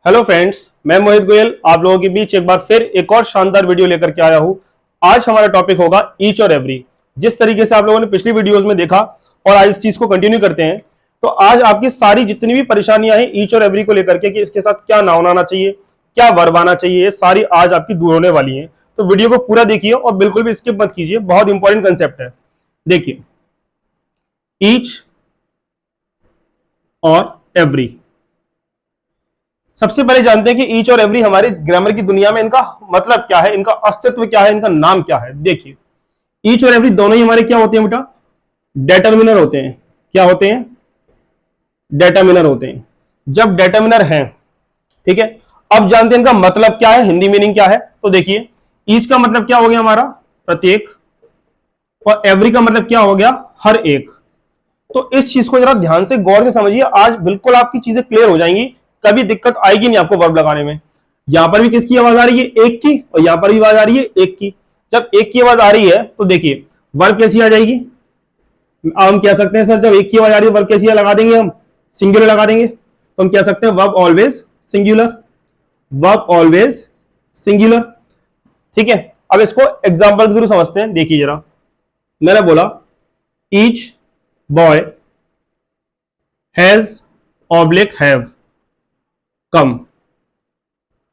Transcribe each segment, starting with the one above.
Hello friends, मैं मोहित गोयल आप लोगों के बीच एक बार फिर एक और शानदार वीडियो लेकर के आया हूं। आज हमारा टॉपिक होगा ईच और एवरी। जिस तरीके से आप लोगों ने पिछली वीडियोस में देखा और आज इस चीज को कंटिन्यू करते हैं, तो आज आपकी सारी जितनी भी परेशानियां हैं ईच और एवरी को लेकर के कि इसके साथ क्या नाउन आना चाहिए, क्या वर्ब आना चाहिए, ये सारी आज आपकी दूर होने वाली है। तो वीडियो को पूरा देखिए और बिल्कुल भी स्किप मत कीजिए, बहुत इंपॉर्टेंट कंसेप्ट है। देखिए, ईच और एवरी, सबसे पहले जानते हैं कि ईच और एवरी हमारी ग्रामर की दुनिया में इनका मतलब क्या है, इनका अस्तित्व क्या है, इनका नाम क्या है। देखिए, ईच और एवरी दोनों ही हमारे क्या होते हैं बेटा? डेटर्मिनर होते हैं। क्या होते हैं? डेटर्मिनर होते हैं। जब डेटर्मिनर हैं, ठीक है, अब जानते हैं इनका मतलब क्या है, हिंदी मीनिंग क्या है। तो देखिए, ईच का मतलब क्या हो गया हमारा? प्रत्येक। और एवरी का मतलब क्या हो गया? हर एक। तो इस चीज को जरा ध्यान से गौर से समझिए, आज बिल्कुल आपकी चीजें क्लियर हो जाएंगी, कभी दिक्कत आएगी नहीं आपको वर्ब लगाने में। यहां पर भी किसकी आवाज आ रही है? एक की। और यहां पर भी आवाज आ रही है एक की। जब एक की आवाज आ रही है तो देखिए वर्ब कैसी आ जाएगी। हम कह सकते हैं सर जब एक की आवाज आ रही है वर्ब कैसी लगा देंगे? हम सिंगुलर लगा देंगे। तो हम कह सकते हैं verb always singular. Verb always singular. ठीक है, अब इसको एग्जाम्पल के थ्रू समझते हैं। देखिए जरा, मैंने बोला each boy has oblique have come.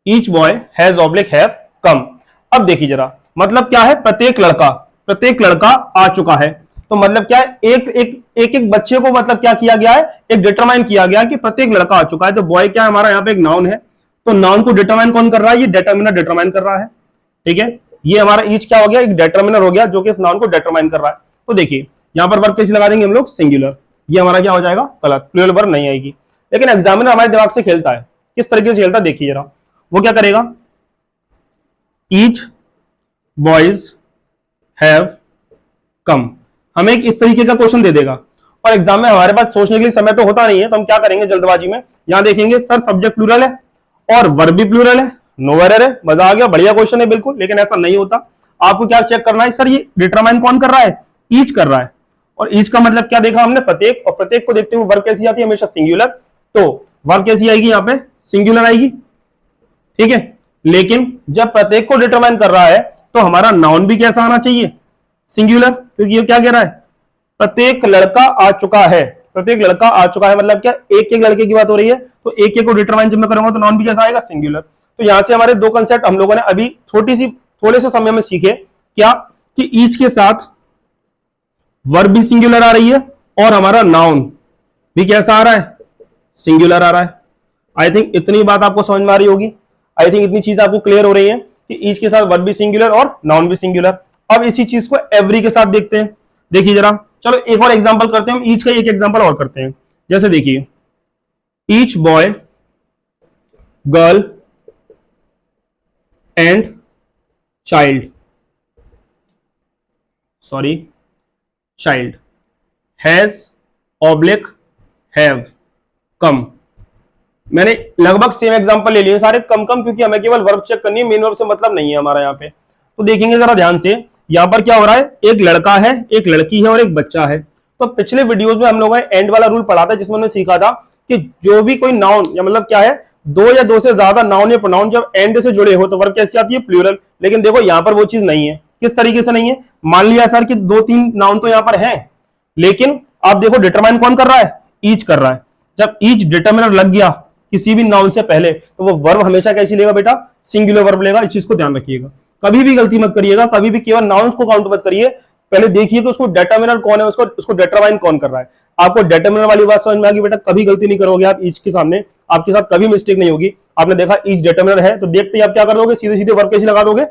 Each boy has oblique have come. अब देखिए जरा, मतलब क्या है? प्रत्येक लड़का, प्रत्येक लड़का आ चुका है। तो मतलब क्या है? एक बच्चे को मतलब क्या किया गया है? एक डिटरमाइन किया गया है कि प्रत्येक लड़का आ चुका है। तो बॉय क्या है हमारा? यहाँ पे एक नाउन है। तो नाउन को डिटरमाइन कौन कर रहा है? ये डिटरमिनर डिटरमाइन कर रहा है। ठीक है, ये हमारा ईच क्या हो गया? एक डिटरमिनर हो गया जो कि इस नाउन को डिटरमाइन कर रहा है। तो देखिए यहां पर वर्ब कैसे लगा देंगे हम लोग? सिंगुलर। ये हमारा क्या हो जाएगा? गलत, प्लूरल वर्ब नहीं आएगी। लेकिन एग्जामिनर हमारे दिमाग से खेलता है। किस तरीके से खेलता है देखिए जरा। वो क्या करेगा? ईच बॉयज हैव कम, हमें एक इस तरीके का क्वेश्चन दे देगा। और एग्जाम में हमारे पास सोचने के लिए समय तो होता नहीं है, तो हम क्या करेंगे जल्दबाजी में? यहां देखेंगे सर सब्जेक्ट प्लूरल है और वर्ब भी प्लूरल है, नो एरर है, मजा आ गया, बढ़िया क्वेश्चन है बिल्कुल। लेकिन ऐसा नहीं होता। आपको क्या चेक करना है? सर ये डिटरमाइन कौन कर रहा है? ईच कर रहा है। और ईच का मतलब क्या देखा हमने? प्रत्येक। और प्रत्येक को देखते हुए वर्ब कैसी आती है? हमेशा सिंगुलर। तो वर्ब कैसी आएगी? यहां पे सिंगुलर आएगी। ठीक है, लेकिन जब प्रत्येक को डिटरमाइन कर रहा है तो हमारा नाउन भी कैसा आना चाहिए? सिंगुलर। क्योंकि ये क्या कह रहा है? प्रत्येक लड़का आ चुका है। प्रत्येक लड़का आ चुका है मतलब क्या? एक एक लड़के की बात हो रही है। तो एक एक को डिटरमाइन जब मैं करूंगा तो नाउन भी कैसा आएगा? सिंगुलर। तो यहां से हमारे दो कंसेप्ट हम लोगों ने अभी थोड़े से समय में सीखे। क्या? कि ईच के साथ वर्ब भी सिंगुलर आ रही है और हमारा नाउन भी कैसा आ रहा है? सिंगुलर आ रहा है। आई थिंक इतनी बात आपको समझ में आ रही होगी। आई थिंक इतनी चीज आपको क्लियर हो रही है कि ईच के साथ वर्ब भी सिंगुलर और नाउन भी सिंगुलर। अब इसी चीज को एवरी के साथ देखते हैं। देखिए जरा, चलो एक और एग्जांपल करते हैं। हम ईच का एक एग्जांपल और करते हैं। जैसे देखिए, each boy girl and child, sorry child, has oblique have come. मैंने लगभग सेम एग्जांपल ले लिए सारे कम कम, क्योंकि हमें केवल वर्ब चेक करनी है, मेन वर्ब से मतलब नहीं है हमारा यहाँ पे। तो देखेंगे जरा ध्यान से, यहाँ पर क्या हो रहा है? एक लड़का है, एक लड़की है और एक बच्चा है। तो पिछले वीडियोस में हम लोगों ने एंड वाला रूल पढ़ा था, जिसमें हमने सीखा था कि जो भी कोई नाउन या मतलब क्या है, दो या दो से ज्यादा नाउन या प्रोनाउन जब एंड से जुड़े हो तो वर्ब कैसी आती है? प्लूरल। लेकिन देखो यहाँ पर वो चीज नहीं है। किस तरीके से नहीं है? मान लिया सर कि दो तीन नाउन तो यहाँ पर है, लेकिन आप देखो डिटरमाइन कौन कर रहा है? ईच कर रहा है। जब ईच डिटरमिनर लग गया किसी भी नाउन से पहले, तो वो वर्ब हमेशा कैसी लेगा बेटा? सिंगुलर वर्ब लेगा। इस चीज को ध्यान रखिएगा, कभी भी गलती मत करिएगा, कभी भी केवल नाउन को काउंट मत करिए। पहले देखिए कि उसको डिटरमिनर कौन है, उसको डिटरमाइन कौन कर रहा है। आपको डिटरमिनर वाली बात समझ में आ गई बेटा? कभी गलती नहीं करोगे आप ईच के सामने, आपके साथ कभी मिस्टेक नहीं होगी। आपने देखा ईच डिटरमिनर है तो देखते ही आप क्या कर दोगे? सीधे सीधे वर्ब कैसी लगा दोगे?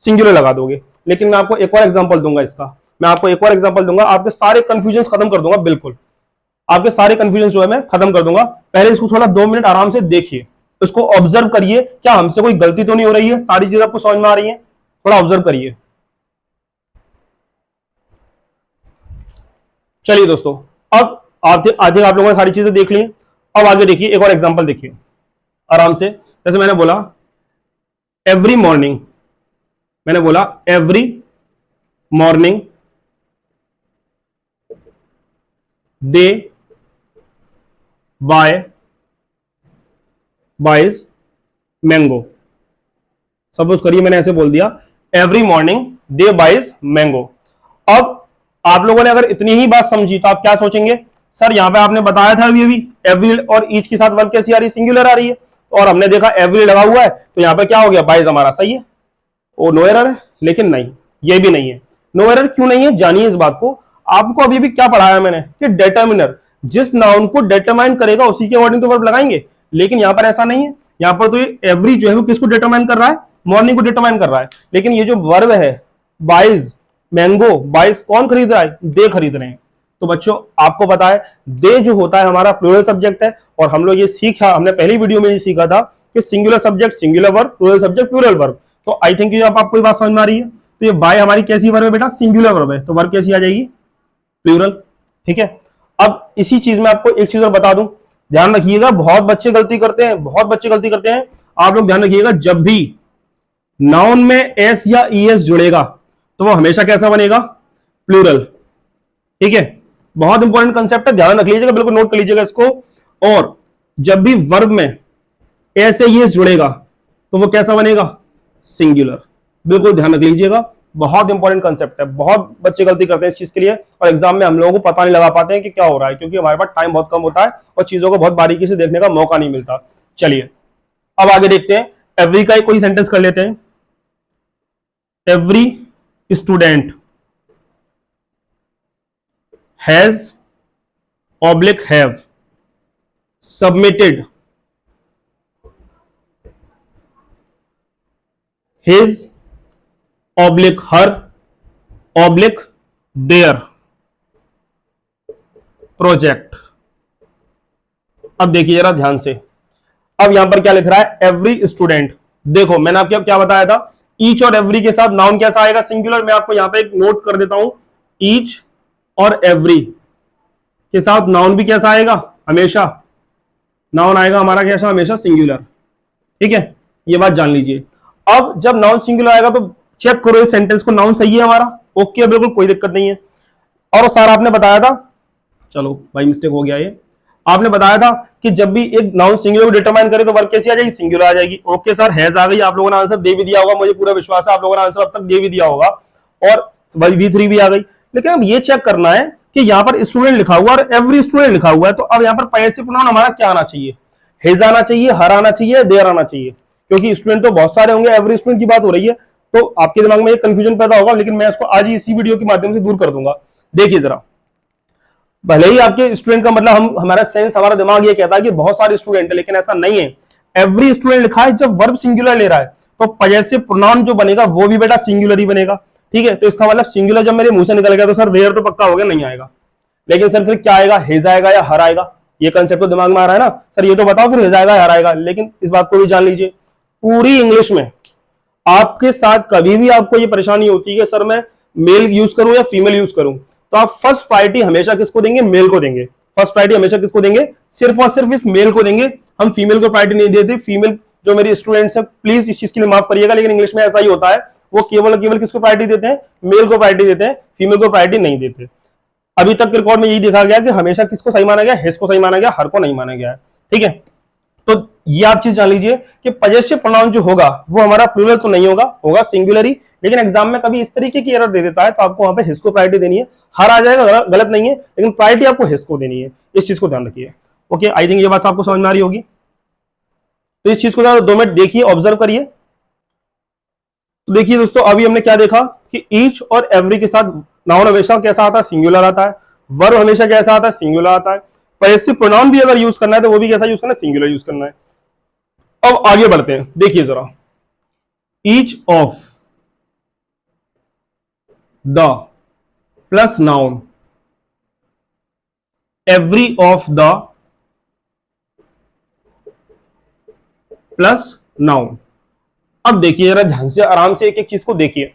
सिंगुलर लगा दोगे। लेकिन मैं आपको एक और एग्जांपल दूंगा इसका, मैं आपको एक और एग्जांपल दूंगा, आपके सारे कंफ्यूजन खत्म कर दूंगा। बिल्कुल आपके सारे कंफ्यूजन जो है मैं खत्म कर दूंगा। पहले इसको थोड़ा 2 मिनट आराम से देखिए, इसको ऑब्जर्व करिए, क्या हमसे कोई गलती तो नहीं हो रही है? सारी चीजें आपको समझ में आ रही है? थोड़ा ऑब्जर्व करिए। चलिए दोस्तों, अब आधे आप लोगों ने सारी चीजें देख ली। अब आगे देखिए, एक और एग्जांपल देखिए आराम से। जैसे मैंने बोला एवरी मॉर्निंग, मैंने बोला एवरी मॉर्निंग दे बाय बाइज मैंगो। सपोज करिए मैंने ऐसे बोल दिया, एवरी मॉर्निंग दे बाइज मैंगो। अब आप लोगों ने अगर इतनी ही बात समझी तो आप क्या सोचेंगे, सर यहां पे आपने बताया था अभी अभी एवरी और ईच के साथ वर्ब कैसी आ रही है, सिंगुलर आ रही है, और हमने देखा एवरी लगा हुआ है तो यहां पे क्या हो गया, बाइज हमारा सही है, वो नो एरर है। लेकिन नहीं, ये भी नहीं है। नो एरर क्यों नहीं है, जानिए इस बात को। आपको अभी भी क्या पढ़ाया मैंने कि डिटर्मिनर जिस नाउन को डिटरमाइन करेगा उसी के अकॉर्डिंग तो वर्ब लगाएंगे, लेकिन यहां पर ऐसा नहीं है। यहां पर तो ये एवरी जो है वो किसको डिटरमाइन कर रहा है, मॉर्निंग को डिटरमाइन कर रहा है। लेकिन ये जो वर्ब है बाइज मैंगो, बाइज कौन खरीद रहा है, दे खरीद रहे हैं। तो बच्चों आपको पता है दे जो होता है हमारा प्लूरल सब्जेक्ट है, और हम लोग ये सीखा, हमने पहली वीडियो में ये सीखा था कि singular subject singular verb, plural subject plural verb. तो आई थिंक अब आपको ये बात समझ में आ रही है। तो ये बाय हमारी कैसी वर्ब है बेटा, सिंगुलर वर्ब है, तो वर्ब कैसी आ जाएगी, प्लूरल। ठीक है। अब इसी चीज में आपको एक चीज और बता दूं, ध्यान रखिएगा, बहुत बच्चे गलती करते हैं, बहुत बच्चे गलती करते हैं। आप लोग ध्यान रखिएगा, जब भी नाउन में एस या ईएस जुड़ेगा तो वो हमेशा कैसा बनेगा, प्लूरल। ठीक है, बहुत इंपॉर्टेंट कंसेप्ट है, ध्यान रख लीजिएगा, बिल्कुल नोट कर लीजिएगा इसको। और जब भी वर्ब में एस या ईएस जुड़ेगा तो वो कैसा बनेगा, सिंगुलर। बिल्कुल ध्यान रख लीजिएगा, बहुत इंपॉर्टेंट कंसेप्ट है, बहुत बच्चे गलती करते हैं इस चीज के लिए, और एग्जाम में हम लोगों को पता नहीं लगा पाते हैं कि क्या हो रहा है, क्योंकि हमारे पास टाइम बहुत कम होता है और चीजों को बहुत बारीकी से देखने का मौका नहीं मिलता। चलिए अब आगे देखते हैं, एवरी का कोई सेंटेंस कर लेते हैं। Every student has oblique have submitted his oblique her oblique there project. अब देखिए जरा ध्यान से, अब यहां पर क्या लिख रहा है, एवरी स्टूडेंट। देखो मैंने आपको क्या बताया था, ईच और एवरी के साथ नाउन कैसा आएगा, सिंगुलर। मैं आपको यहां पे एक नोट कर देता हूं, ईच और एवरी के साथ नाउन भी कैसा आएगा, हमेशा नाउन आएगा हमारा कैसा, हमेशा सिंगुलर। ठीक है, ये बात जान लीजिए। अब जब नाउन सिंगुलर आएगा तो चेक करो इस सेंटेंस को, नाउन सही है हमारा, ओके, बिल्कुल कोई दिक्कत नहीं है। और सर आपने बताया था, चलो भाई मिस्टेक हो गया ये, आपने बताया था कि जब भी एक नाउन सिंगुलर को डिटरमाइन करे तो वर्ब कैसी आ जाएगी, सिंगुलर आ जाएगी। ओके सर, हैज आ गई, आप लोगों ने आंसर दे भी दिया होगा, मुझे पूरा विश्वास है आप लोगों ने आंसर अब तक दे भी दिया होगा, और V3 भी आ गई। लेकिन अब ये चेक करना है कि यहाँ पर स्टूडेंट लिखा हुआ और एवरी स्टूडेंट लिखा हुआ है, तो अब यहाँ पर पैसिव प्रोनाउन हमारा क्या आना चाहिए, हेज आना चाहिए, हर आना चाहिए, देयर आना चाहिए, क्योंकि स्टूडेंट तो बहुत सारे होंगे, एवरी स्टूडेंट की बात हो रही है, तो आपके दिमाग में ये कंफ्यूजन पैदा होगा, लेकिन मैं इसको आज ही इसी वीडियो के माध्यम से दूर कर दूंगा। देखिए जरा, भले ही आपके स्टूडेंट का मतलब हमारा सेंस, हमारा दिमाग ये कहता है कि बहुत सारे स्टूडेंट है, लेकिन ऐसा नहीं है। एवरी स्टूडेंट लिखा है, जब वर्ब सिंगुलर ले रहा है तो पजेसिव प्रोनाउन जो बनेगा वो भी बेटा सिंगुलर ही बनेगा। ठीक है, तो इसका मतलब सिंगुलर जब मेरे मुंह से निकल गया तो सर देयर तो पक्का हो गया, नहीं आएगा। लेकिन सर फिर क्या आएगा, हेज आएगा या हर आएगा, ये कंसेप्ट तो दिमाग में आ रहा है ना, सर ये तो बताओ फिर हेज आएगा या हर आएगा। लेकिन इस बात को भी जान लीजिए, पूरी इंग्लिश में आपके साथ कभी भी आपको ये परेशानी होती है कि सर मैं मेल यूज करूं या फीमेल यूज करूं, तो आप फर्स्ट प्रायोरिटी हमेशा किसको देंगे, मेल को देंगे। फर्स्ट प्रायोरिटी हमेशा किसको देंगे, सिर्फ और सिर्फ इस मेल को देंगे, हम फीमेल को प्रायोरिटी नहीं देते। फीमेल जो मेरी स्टूडेंट्स हैं प्लीज इस चीज के लिए माफ करिएगा, लेकिन इंग्लिश में ऐसा ही होता है, वो केवल केवल किसको प्रायोरिटी देते हैं, मेल को प्रायोरिटी देते हैं, फीमेल को प्रायोरिटी नहीं देते। अभी तक रिकॉर्ड में यही देखा गया कि हमेशा किसको सही माना गया, हिज को सही माना गया, हर को नहीं माना गया है। ठीक है, तो ये आप चीज जान लीजिए कि पजेसिव प्रोनाउन जो होगा वो हमारा प्लूरल तो नहीं होगा, होगा सिंगुलर ही। लेकिन एग्जाम में कभी इस तरीके की एरर दे देता है तो आपको वहां पे हिज को प्रायोरिटी देनी है, हर आ जाएगा गलत नहीं है, लेकिन प्रायोरिटी आपको हिज को देनी है, इस चीज को ध्यान रखिए। ओके, आई थिंक ये बात आपको समझ में आ रही होगी। तो इस चीज को 2 मिनट देखिए, ऑब्जर्व करिए। तो देखिए दोस्तों, अभी हमने क्या देखा कि ईच और एवरी के साथ नाउन हमेशा कैसा आता है, सिंगुलर आता है। वर्ब हमेशा कैसा आता है, सिंगुलर आता है। पजेसिव प्रोनाउन भी अगर यूज करना है तो वो भी कैसा यूज करना है, सिंगुलर यूज करना है। अब आगे बढ़ते हैं, देखिए जरा, each of the plus noun, every of the plus noun. अब देखिए जरा ध्यान से, आराम से एक एक चीज को देखिए।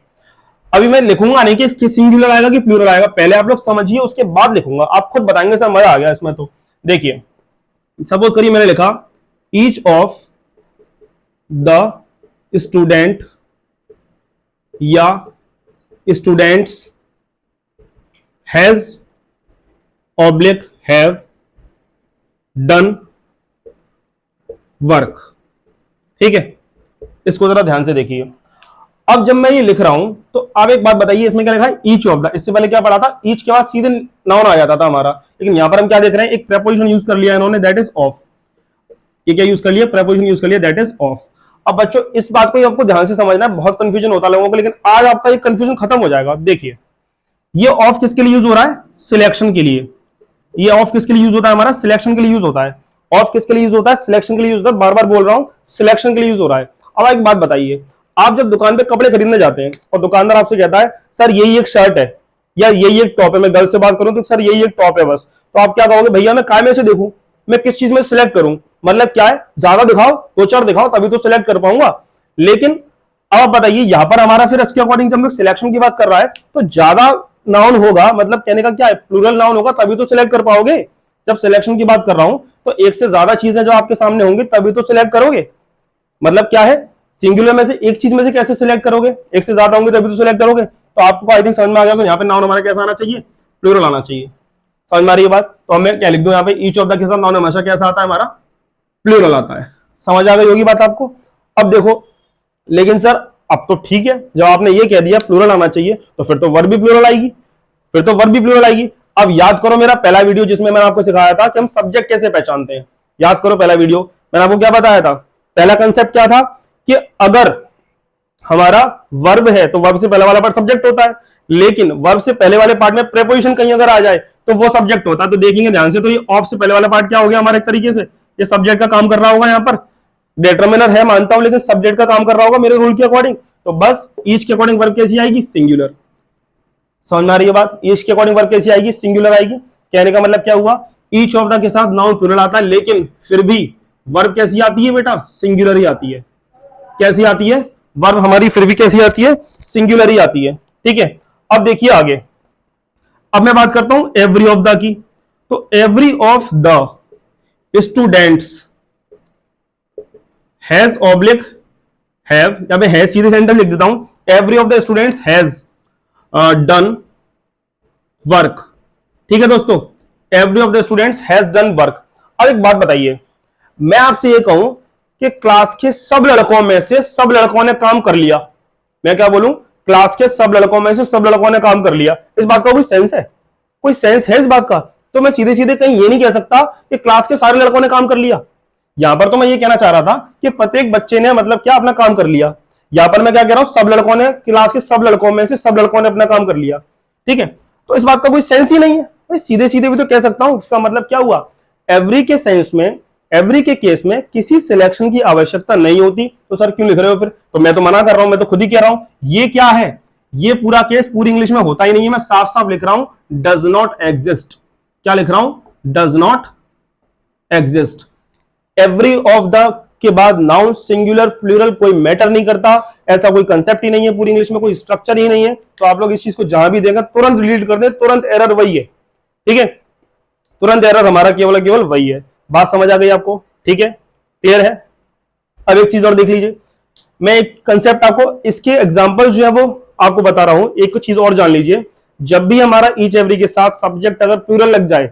अभी मैं लिखूंगा नहीं कि सिंगुलर आएगा कि प्लूरल आएगा, पहले आप लोग समझिए उसके बाद लिखूंगा, आप खुद बताएंगे सर मजा आ गया इसमें। तो देखिए, सपोज करिए मैंने लिखा ईच ऑफ द स्टूडेंट या students has oblique have done work. ठीक है, इसको जरा ध्यान से देखिए। अब जब मैं ये लिख रहा हूं तो आप एक बात बताइए, इसमें क्या लिखा है, ईच ऑफ द। इससे पहले क्या पढ़ा था, ईच के बाद सीधे नाउन आ जाता था हमारा, लेकिन यहां पर हम क्या देख रहे हैं, एक प्रेपोजिशन यूज कर लिया इन्होंने, दैट इज ऑफ। ये क्या यूज कर लिया, प्रेपोजिशन यूज कर लिया, दैट इज ऑफ। अब बच्चों इस बात को आपको ध्यान से समझना है, बहुत कंफ्यूजन होता है लोगों को, लेकिन आज आपका ये कंफ्यूजन खत्म हो जाएगा। देखिए ये ऑफ किसके लिए यूज हो रहा है, सिलेक्शन के लिए। ये ऑफ किसके लिए यूज होता है, हमारा सिलेक्शन के लिए यूज होता है। ऑफ किसके लिए यूज होता है, सिलेक्शन के लिए यूज होता है। बार बार बोल रहा हूं, सिलेक्शन के लिए यूज हो रहा है। अब एक बात बताइए, आप जब दुकान पे कपड़े खरीदने जाते हैं और दुकानदार आपसे कहता है सर यही एक शर्ट है या यही एक टॉप है, मैं गर्ल से बात करूं तो सर यही एक टॉप है बस, तो आप क्या कहोगे, भैया मैं काय में से देखूं, मैं किस चीज में सिलेक्ट करूं, मतलब क्या है, ज्यादा दिखाओ, दो चार दिखाओ तभी तो सिलेक्ट कर पाऊंगा। लेकिन अब आप बताइए यहां पर हमारा फिर इसके अकॉर्डिंग जब हम लोग सिलेक्शन की बात कर रहा है तो ज्यादा नाउन होगा, मतलब कहने का क्या है, प्लूरल नाउन होगा तभी तो सिलेक्ट कर पाओगे। जब सिलेक्शन की बात कर रहा हूं तो एक से ज्यादा चीजें जो आपके सामने होंगी तभी तो सिलेक्ट करोगे। मतलब क्या है, सिंगुलर में से एक चीज में से कैसे सिलेक्ट करोगे, एक से ज्यादा होंगे तभी तो सिलेक्ट करोगे। तो आपको आई थिंक समझ में आ गया कि यहाँ पे नाउन हमारा कैसा आना चाहिए, प्लूरल आना चाहिए। समझ में आ रही है बात, तो मैं क्या लिख दूं यहाँ पे, ईच ऑफ द के साथ नाउन हमेशा कैसा आता है, हमारा प्लूरल आता है। समझ आ गई होगी बात आपको। अब देखो, लेकिन सर अब तो ठीक है, जब आपने ये कह दिया प्लूरल आना चाहिए तो फिर तो वर्ब भी प्लूरल आएगी, फिर तो वर्ब भी प्लूरल आएगी। अब याद करो मेरा पहला वीडियो जिसमें मैंने आपको सिखाया था कि हम सब्जेक्ट कैसे पहचानते हैं। याद करो पहला वीडियो, मैंने आपको क्या बताया था, पहला कंसेप्ट क्या था कि अगर हमारा वर्ब है तो वर्ब से पहले वाला पार्ट सब्जेक्ट होता है, लेकिन वर्ब से पहले वाले पार्ट में प्रेपोजिशन कहीं अगर आ जाए तो वो सब्जेक्ट होता है। तो देखेंगे ध्यान से, तो ये ऑफ से पहले वाला पार्ट क्या हो गया हमारे, एक तरीके से ये सब्जेक्ट का काम कर रहा होगा। यहाँ पर डिटरमिनर है मानता हूं, लेकिन सब्जेक्ट का काम कर रहा होगा मेरे रूल के अकॉर्डिंग। तो बस ईच के अकॉर्डिंग वर्ब कैसी आएगी, सिंगुलर। समझ में आ रही है बात, ईच के अकॉर्डिंग वर्ब कैसी आएगी, सिंगुलर आएगी। कहने का मतलब क्या हुआ, ईच ऑफ द के साथ नाउन प्लूरल आता है, लेकिन फिर भी वर्ब कैसी आती है बेटा, सिंगुलर ही आती है। कैसी आती है, वर्ब हमारी फिर भी कैसी आती है, सिंगुलर ही आती है। ठीक है, अब देखिए आगे, अब मैं बात करता हूं एवरी ऑफ द की। तो every of the students has oblique have, या मैं हैज सीधे सेंटेंस लिख देता हूं, every of the students has done work. ठीक है दोस्तों, every of the students has done work. अब एक बात बताइए, मैं आपसे ये कहूं कि क्लास के सब लड़कों में से सब लड़कों ने काम कर लिया, मैं क्या बोलूं, क्लास के सब लड़कों में से सब लड़कों ने काम कर लिया, इस बात का कोई सेंस है, कोई सेंस है इस बात का? तो मैं सीधे सीधे कहीं ये नहीं कह सकता कि क्लास के सारे लड़कों ने काम कर लिया। यहां पर तो मैं ये कहना चाह रहा था कि प्रत्येक बच्चे ने मतलब क्या अपना काम कर लिया। यहां पर मैं क्या कह रहा हूं, सब लड़कों ने, क्लास के सब लड़कों में से सब लड़कों ने अपना काम कर लिया। ठीक है, तो इस बात का कोई सेंस ही नहीं है। मैं सीधे सीधे भी तो कह सकता हूं, इसका मतलब क्या हुआ, एवरी के सेंस में, एवरी के केस में किसी सिलेक्शन की आवश्यकता नहीं होती। तो सर क्यों लिख रहे हो फिर, तो मैं तो मना कर रहा हूं, मैं तो खुद ही कह रहा हूं ये क्या है, ये पूरा केस पूरी इंग्लिश में होता ही नहीं है। मैं साफ साफ लिख रहा हूं डज नॉट एग्जिस्ट। क्या लिख रहा हूं, does not exist. Every of the के बाद नाउन सिंगुलर प्लूरल कोई मैटर नहीं करता, ऐसा कोई कंसेप्ट ही नहीं है पूरी इंग्लिश में, कोई स्ट्रक्चर ही नहीं है। तो आप लोग इस चीज को जहां भी देगा तुरंत डिलीट कर दे, तुरंत एरर वही है। ठीक है, तुरंत एरर हमारा केवल वही है। बात समझ आ गई आपको, ठीक है, क्लियर है। अब एक चीज और देख लीजिए, मैं एक कंसेप्ट आपको, इसके एग्जांपल जो है वो आपको बता रहा हूं। एक चीज और जान लीजिए, जब भी हमारा ईच एवरी के साथ सब्जेक्ट अगर प्लूरल लग जाए,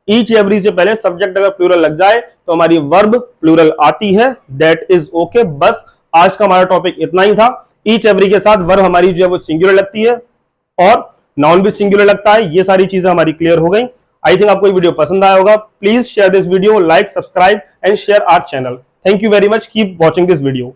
ईच एवरी से पहले सब्जेक्ट अगर प्लूरल लग जाए तो हमारी वर्ब प्लूरल आती है, दैट इज ओके। बस आज का हमारा टॉपिक इतना ही था। ईच एवरी के साथ वर्ब हमारी जो है वो सिंगुलर लगती है और नाउन भी सिंगुलर लगता है। ये सारी चीजें हमारी क्लियर हो गई। आई थिंक आपको ये वीडियो पसंद आया होगा। Please share this video, like, subscribe and share our channel. Thank you very much, keep watching this video.